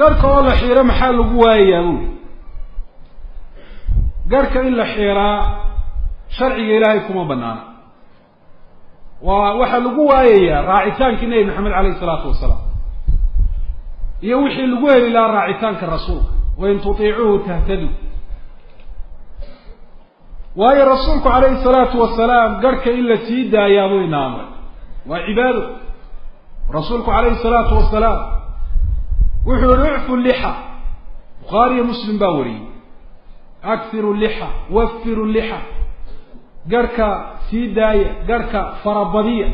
قرك والله حيرة محل قوايا قرك إلا حيرة شرعي إلهيكم وبنانا وحل قوايا راعتان كنبي محمد عليه الصلاة والسلام يوحي القويل إلى راعتان كالرسول وإن تطيعوه تهتدوا وهي رسولك عليه الصلاة والسلام قرك إلا تيدا يا أبوي نامر وعباده رسولك عليه الصلاة والسلام وحو نعفوا اللحى بخاري مسلم باوري أكثروا اللحى وفروا اللحى قرك سيداية قرك فربضية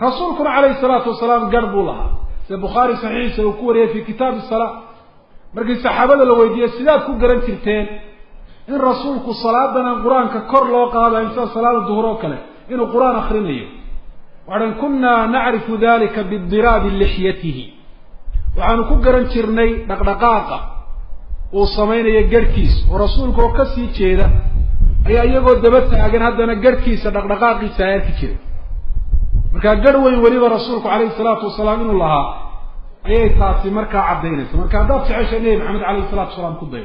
رسولكم عليه الصلاة والسلام قربوا لها البخاري صحيح سيكون في كتاب الصلاة مركز الصحابة لو يدي السيدات كو قرن ترتين إن رسولك الصلاة دنا القرآن ككر لو قال إنسان صلاة الظهر وكله إنه القرآن أخرينيه وعن كنا نعرف ذلك بالضراب لحيته وعن كو قرن ترني دقدقاقة وصمين يجركيس ورسولك وكسي كذا أي يقول دبت أجن هذا نجركيس دقدقاقي سائر كذا marka garway waliba rasuulku kaleey salaatu wasalaam inuu lahaa ayay taasi marka cadeynayso marka dad jeceshay maxamed kaleey salaatu wasalaam ku day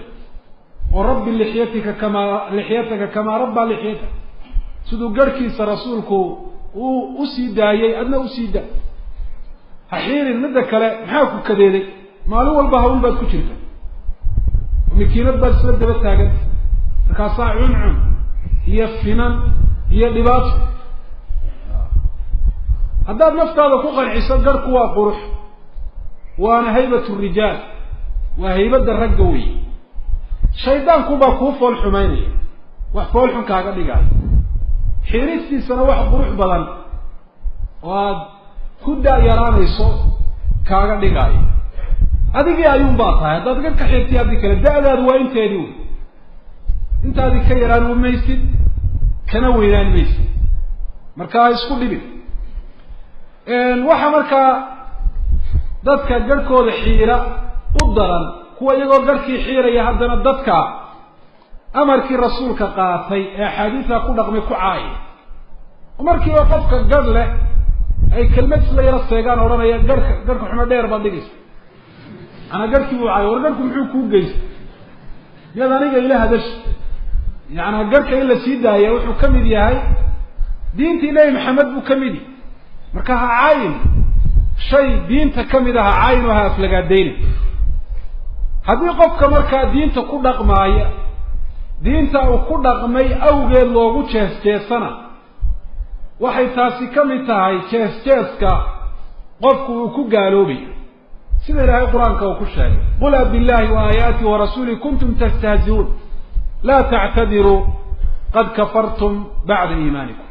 oo rabbi lixiyataka kama rabba lixiyataka sidoo garkiisa rasuulku uu sii daayay adna uu sii daa haxiirin midda kale maxaa ku kadeeday maalin walba hawl baad ku jirta mikiinad baad isla daba taagan marka saacuun iyo finan iyo dhibaato هذا نفط هذا فوق العصا قرق وقرح وانا هيبة الرجال وهيبة الرجوي شيطان كوبا كوف والحميني وحفول حن كاغا دغال حيرتي سنه واحد قرح بدن وكدا يرانيسو كاغا دغاي ادغي ايون باطا هذا دغ كخيتي ادي كلا داداد وا انتيدو انت ادي كيران وميسد كنا وينان ميسد marka isku dhibin waxa marka dadka garkooda xiira u daran kuwa iyagoo garkii xiiraya haddana dadka amarkii rasuulka qaatay ee xadiiska ku dhaqmay ku caay markii oo qofka gar leh ay kelmad isla yara seegaan oranaya garka xuma dheer baad dhigaysa ana garkii uu caay war garku muxuu ku geystay yada aniga ila hadash yaani garka ila sii daaya wuxuu kamid yahay diintii Nabi Maxamed buu kamid yahay marka ha caayin shay diinta kamid ah caayin waxa aflagaadeen hadii qofka marka diinta ku dhaqmaaya diinta uu ku dhaqmay awgeed loogu jeesjeesana waxay taasi kamid tahay jeesjeeska qofku uu ku gaaloobay sida Ilaahay Quraanka uu ku sheegay qul billahi wa ayati wa rasulihi kuntum tastahzi'un la ta'tadiru qad kafartum ba'da iimanikum